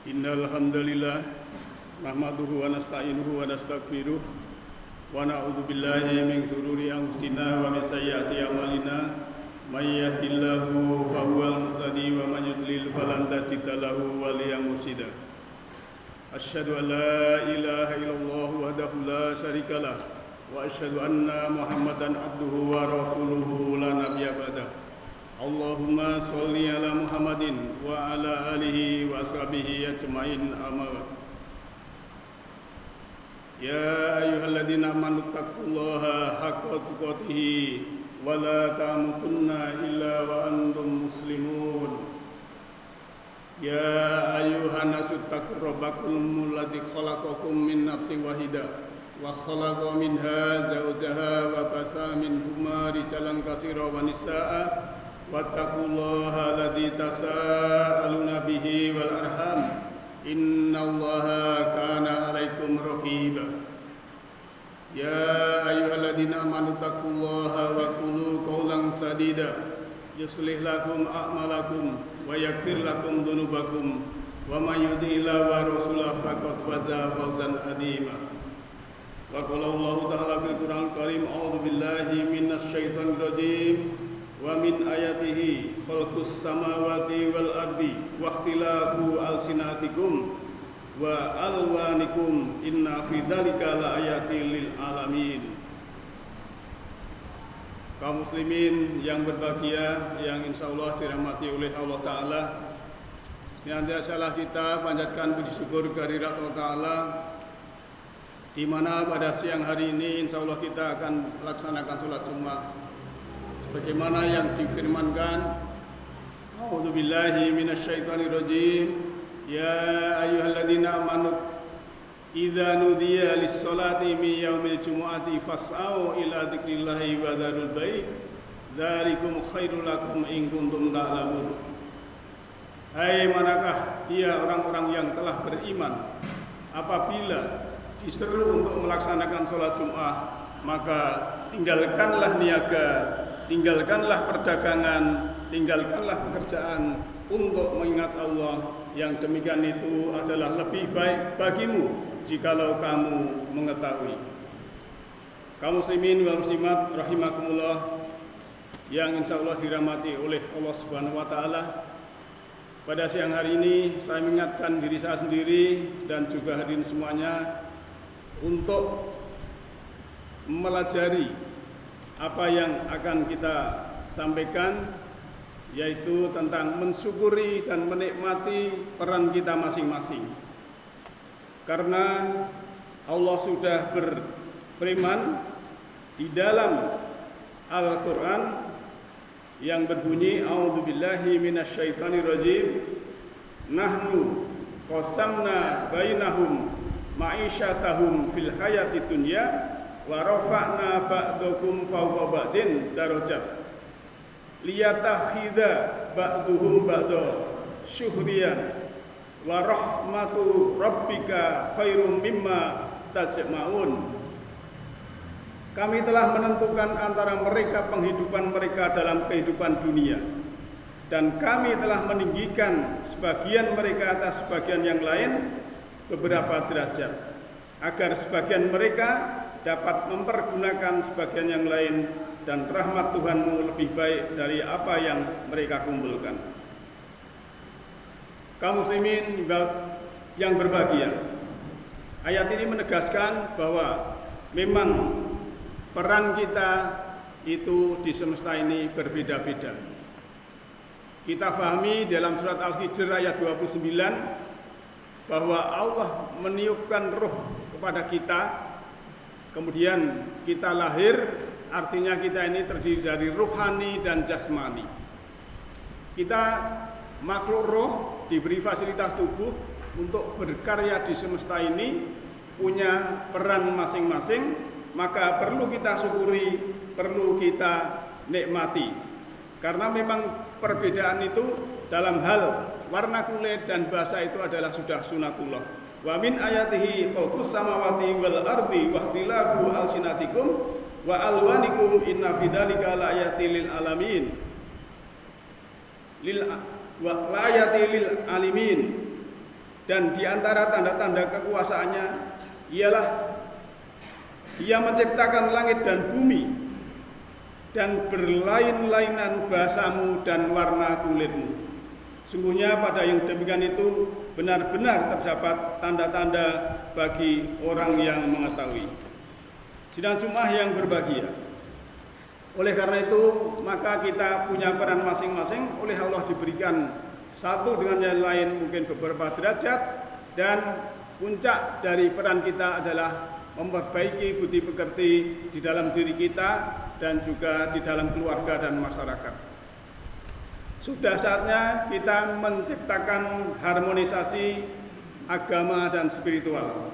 Innal hamdalillah nahmaduhu wa nasta'inuhu wa nastaghfiruh wa na'udzu billahi min shururi anfusina wa min sayyiati a'malina may yahdihillahu fahuwal muhtadi wa man yudlil falan tajida lahu waliyyan mursyida. Asyhadu an la ilaha illallah wahdahu la syarikalah wa asyhadu anna Muhammadan abduhu wa rasuluhu la nabiyya ba'dahu. Allahumma sholli ala Muhammadin wa ala alihi wa ashabihi ajma'in amma ba'd. Ya ayyuhalladzina amanu taqullaha haqqa tuqatih wa la tamutunna illa wa antum muslimun. Ya ayyuhan nasu taqu rabbakum alladzi khalaqakum min nafsin wahidah wa khalaqa minha zawjaha wa basa minhuma rijalan katsiran wa nisaa'a wattaqullaha alladzi tasaaluna bihi wal arham innallaha kana 'alaikum raqiba. Ya ayyuhalladzina amanu taqullaha wa qulu qawlan sadida yuslih lakum a'malakum wa yaghfir lakum dzunubakum wa may yuti'illah wa rasulahu faqad faza fawzan 'azima. Wa qala Allah ta'ala fil Qur'anil Karim a'udzu billahi minasy syaithanir rajim. Wa min ayatihi khalqus samawati wal ardi wa ikhtilafu alsinatikum wa alwanikum inna fi dzalika laayatil lil alamin. Kaum muslimin yang berbahagia yang insyaallah dirahmati oleh Allah Ta'ala, senantiasa kita panjatkan puji syukur kehadirat Allah Ta'ala, di mana pada siang hari ini insyaallah kita akan melaksanakan sholat Jumat sebagaimana yang difirmankan, a'udzu billahi minasyaitonir rajim. Ya ayyuhalladzina amanu idza nudiya lis-sholati min yaumil jumu'ati fas'au ila dzikrillahi wa dzarul bai' dzalikum khairul lakum in kuntum ta'lamun. Hai manakah dia orang-orang yang telah beriman, apabila diseru untuk melaksanakan sholat Jumat, maka tinggalkanlah niaga, tinggalkanlah perdagangan, tinggalkanlah pekerjaan untuk mengingat Allah. Yang demikian itu adalah lebih baik bagimu jikalau kamu mengetahui. Kaum muslimin wal muslimat rahimakumullah yang insyaallah dirahmati oleh Allah Subhanahu wa taala. Pada siang hari ini saya mengingatkan diri saya sendiri dan juga hadirin semuanya untuk mempelajari apa yang akan kita sampaikan, yaitu tentang mensyukuri dan menikmati peran kita masing-masing. Karena Allah sudah berfirman di dalam Al-Quran yang berbunyi, a'udzu billahi minasyaitonir rajim, nahnu qasamna bainahum ma'isyatahum fil hayati dunya wa rafa'na ba'dakum fawqa ba'din darajat liyatakhidha ba'duhum ba'da syuhriyan wa rahmatu rabbika khairum mimma tajma'un. Kami telah menentukan antara mereka penghidupan mereka dalam kehidupan dunia, dan kami telah meninggikan sebagian mereka atas sebagian yang lain beberapa derajat, agar sebagian mereka dapat mempergunakan sebagian yang lain, dan rahmat Tuhanmu lebih baik dari apa yang mereka kumpulkan. Kaum muslimin yang berbahagia, ayat ini menegaskan bahwa memang peran kita itu di semesta ini berbeda-beda. Kita pahami dalam surat Al-Hijr ayat 29 bahwa Allah meniupkan roh kepada kita, kemudian kita lahir. Artinya kita ini terdiri dari rohani dan jasmani. Kita makhluk roh diberi fasilitas tubuh untuk berkarya di semesta ini, punya peran masing-masing, maka perlu kita syukuri, perlu kita nikmati. Karena memang perbedaan itu dalam hal warna kulit dan bahasa itu adalah sudah sunatullah. Wa min ayatihi khalqus samawati wal ardi wa ikhtilafu alsinatikum wa alwanikum inna fi dzalika laayatil lil alamin. Lil wa laayatil lil alimin. Dan di antara tanda-tanda kekuasaannya ialah Dia menciptakan langit dan bumi dan berlain-lainan bahasamu dan warna kulitmu. Sungguhnya pada yang demikian itu benar-benar terdapat tanda-tanda bagi orang yang mengetahui. Sidang Jumat yang berbahagia. Oleh karena itu, maka kita punya peran masing-masing. Oleh Allah diberikan satu dengan yang lain mungkin beberapa derajat, dan puncak dari peran kita adalah memperbaiki budi pekerti di dalam diri kita dan juga di dalam keluarga dan masyarakat. Sudah saatnya kita menciptakan harmonisasi agama dan spiritual.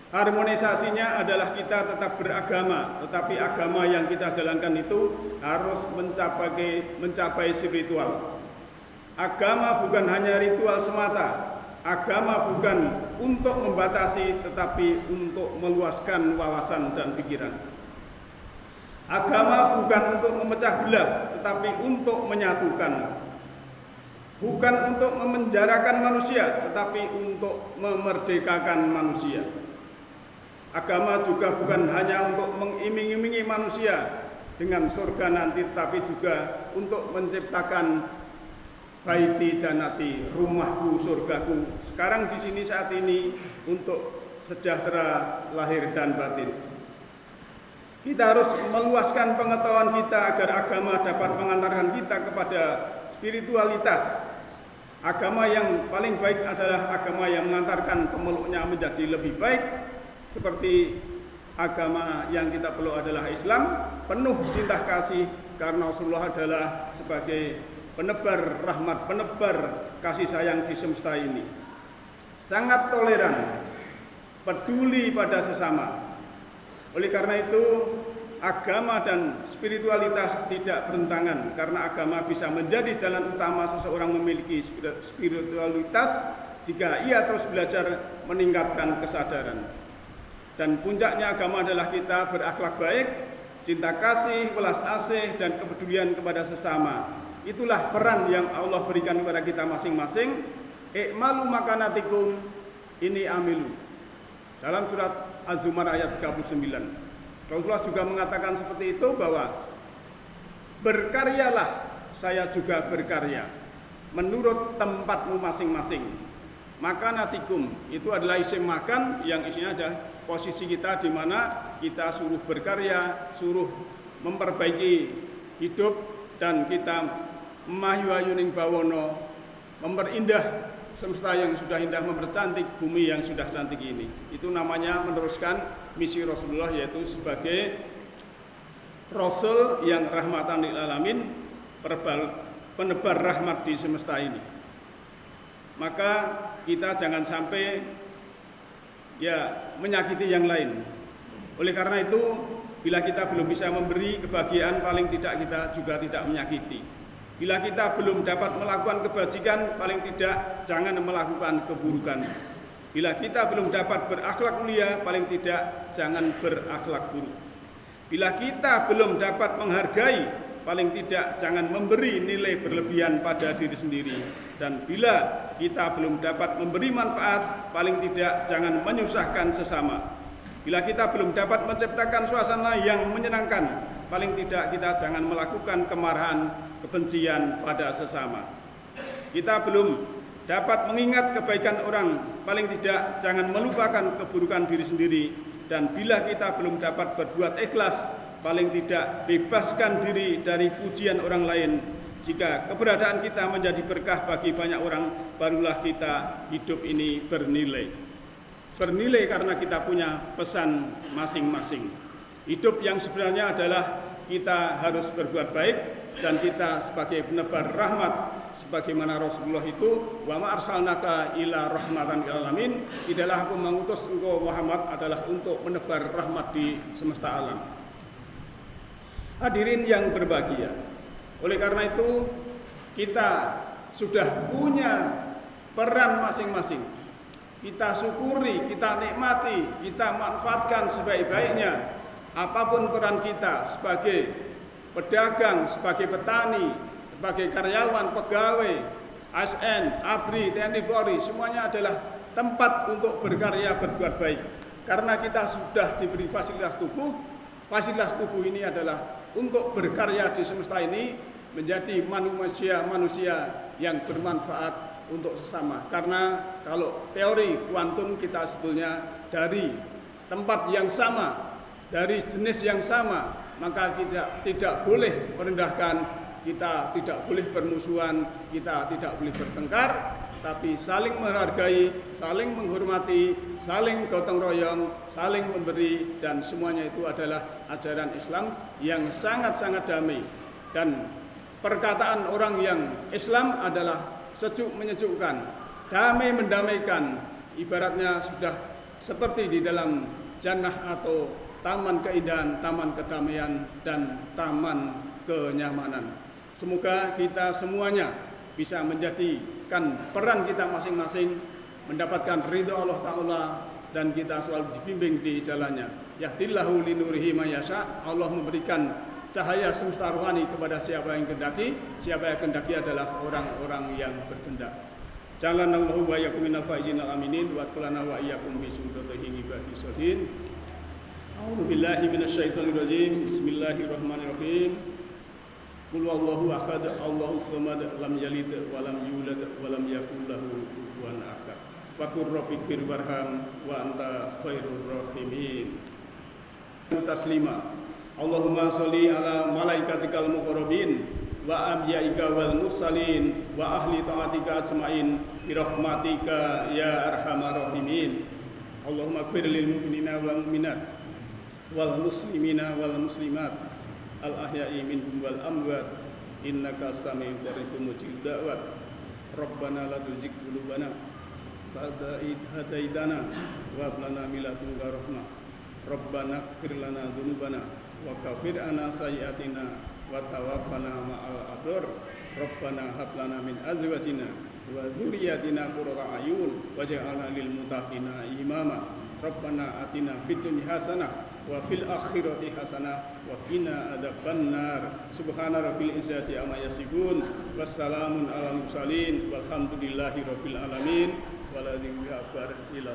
Harmonisasinya adalah kita tetap beragama, tetapi agama yang kita jalankan itu harus mencapai spiritual. Agama bukan hanya ritual semata. Agama bukan untuk membatasi, tetapi untuk meluaskan wawasan dan pikiran. Agama bukan untuk memecah belah, tetapi untuk menyatukan. Bukan untuk memenjarakan manusia, tetapi untuk memerdekakan manusia. Agama juga bukan hanya untuk mengiming-imingi manusia dengan surga nanti, tetapi juga untuk menciptakan baiti janati, rumahku, surgaku, sekarang di sini saat ini, untuk sejahtera lahir dan batin. Kita harus meluaskan pengetahuan kita agar agama dapat mengantarkan kita kepada spiritualitas. Agama yang paling baik adalah agama yang mengantarkan pemeluknya menjadi lebih baik, seperti agama yang kita peluk adalah Islam, penuh cinta kasih karena Rasulullah adalah sebagai penebar rahmat, penebar kasih sayang di semesta ini. Sangat toleran, peduli pada sesama. Oleh karena itu, agama dan spiritualitas tidak bertentangan, karena agama bisa menjadi jalan utama seseorang memiliki spiritualitas jika ia terus belajar meningkatkan kesadaran. Dan puncaknya agama adalah kita berakhlak baik, cinta kasih, welas asih, dan kepedulian kepada sesama. Itulah peran yang Allah berikan kepada kita masing-masing. I'malu makanatikum ini amilu. Dalam surat Az-Zumar ayat 39. Rasulullah juga mengatakan seperti itu, bahwa berkaryalah, saya juga berkarya menurut tempatmu masing-masing. Makanatikum itu adalah isim makan yang isinya ada posisi kita di mana kita suruh berkarya, suruh memperbaiki hidup, dan kita Mahyu ning bawono, memperindah semesta yang sudah indah, mempercantik bumi yang sudah cantik ini. Itu namanya meneruskan misi Rasulullah, yaitu sebagai Rasul yang rahmatan lil alamin, penebar rahmat di semesta ini. Maka kita jangan sampai menyakiti yang lain. Oleh karena itu, bila kita belum bisa memberi kebahagiaan, paling tidak kita juga tidak menyakiti. Bila kita belum dapat melakukan kebajikan, paling tidak jangan melakukan keburukan. Bila kita belum dapat berakhlak mulia, paling tidak jangan berakhlak buruk. Bila kita belum dapat menghargai, paling tidak jangan memberi nilai berlebihan pada diri sendiri. Dan bila kita belum dapat memberi manfaat, paling tidak jangan menyusahkan sesama. Bila kita belum dapat menciptakan suasana yang menyenangkan, paling tidak kita jangan melakukan kemarahan, kebencian pada sesama. Kita belum dapat mengingat kebaikan orang, paling tidak jangan melupakan keburukan diri sendiri. Dan bila kita belum dapat berbuat ikhlas, paling tidak bebaskan diri dari pujian orang lain. Jika keberadaan kita menjadi berkah bagi banyak orang, barulah kita hidup ini bernilai. Bernilai karena kita punya pesan masing-masing. Hidup yang sebenarnya adalah kita harus berbuat baik, dan kita sebagai penebar rahmat, sebagaimana Rasulullah itu, wa ma arsalnaka ila rahmatan lil alamin, tidaklah aku mengutus engkau Muhammad adalah untuk menebar rahmat di semesta alam. Hadirin yang berbahagia, oleh karena itu kita sudah punya peran masing-masing. Kita syukuri, kita nikmati, kita manfaatkan sebaik-baiknya. Apapun peran kita sebagai pedagang, sebagai petani, sebagai karyawan, pegawai, ASN, ABRI, TNI Polri, semuanya adalah tempat untuk berkarya berbuat baik. Karena kita sudah diberi fasilitas tubuh. Fasilitas tubuh ini adalah untuk berkarya di semesta ini menjadi manusia yang bermanfaat untuk sesama. Karena kalau teori kuantum kita sebetulnya dari tempat yang sama, dari jenis yang sama, maka kita tidak boleh merendahkan, kita tidak boleh bermusuhan, kita tidak boleh bertengkar, tapi saling menghargai, saling menghormati, saling gotong royong, saling memberi, dan semuanya itu adalah ajaran Islam yang sangat-sangat damai. Dan perkataan orang yang Islam adalah sejuk menyejukkan, damai mendamaikan, ibaratnya sudah seperti di dalam jannah atau taman keindahan, taman kedamaian, dan taman kenyamanan. Semoga kita semuanya bisa menjadikan peran kita masing-masing, mendapatkan ridho Allah Ta'ala, dan kita selalu dibimbing di jalannya. Yahdillahu linurihi mayasya. Allah memberikan cahaya semesta rohani kepada siapa yang kehendaki. Siapa yang kehendaki adalah orang-orang yang berkehendak. Jalanallahu wa iyyakum minal faizin aminin wa adkhilana wa iyyakum bi sudurihi ibadi salihin. A'udzu billahi minasyaitonir rajim. Bismillahirrahmanirrahim. Qul huwallahu ahad, Allahus samad, lam yalid wa lam yulad wa lam yakul lahu kufuwan ahad. Wa qur rabbighfir warham wa anta khairur rahimin. Taslima. Allahumma sholli ala malaikatikal muqarrabin wa anbiya'ika wal mursalin wa ahli ta'atika ajmain bi rahmatika ya arhamar rahimin. Allahumma ighfir lil mu'minina wal mu'minat wal muslimina wal muslimat al-ahya'i minhum wal amwat innaka sami'un qaribun mujibud da'wat. Rabbana la tuzigh qulubana ba'da idh hadaitana wa hab lana min ladunka rahmah. Rabbana ighfir lana dzunubana wa kaffir 'anna sayyi'atina wa tawaffana ma'al abrar. Rabbana hab lana min azwajina wa dzurriyyatina qurrata a'yun waj'alna lil muttaqina imama. Rabbana atina fid dunya hasanah wa fil akhirati hasanah wa qina adzabannar. Subhana rabbil izzati amma yasifun, wassalamun alal mursalin, walhamdulillahi rabbil alamin, wala dzikra ila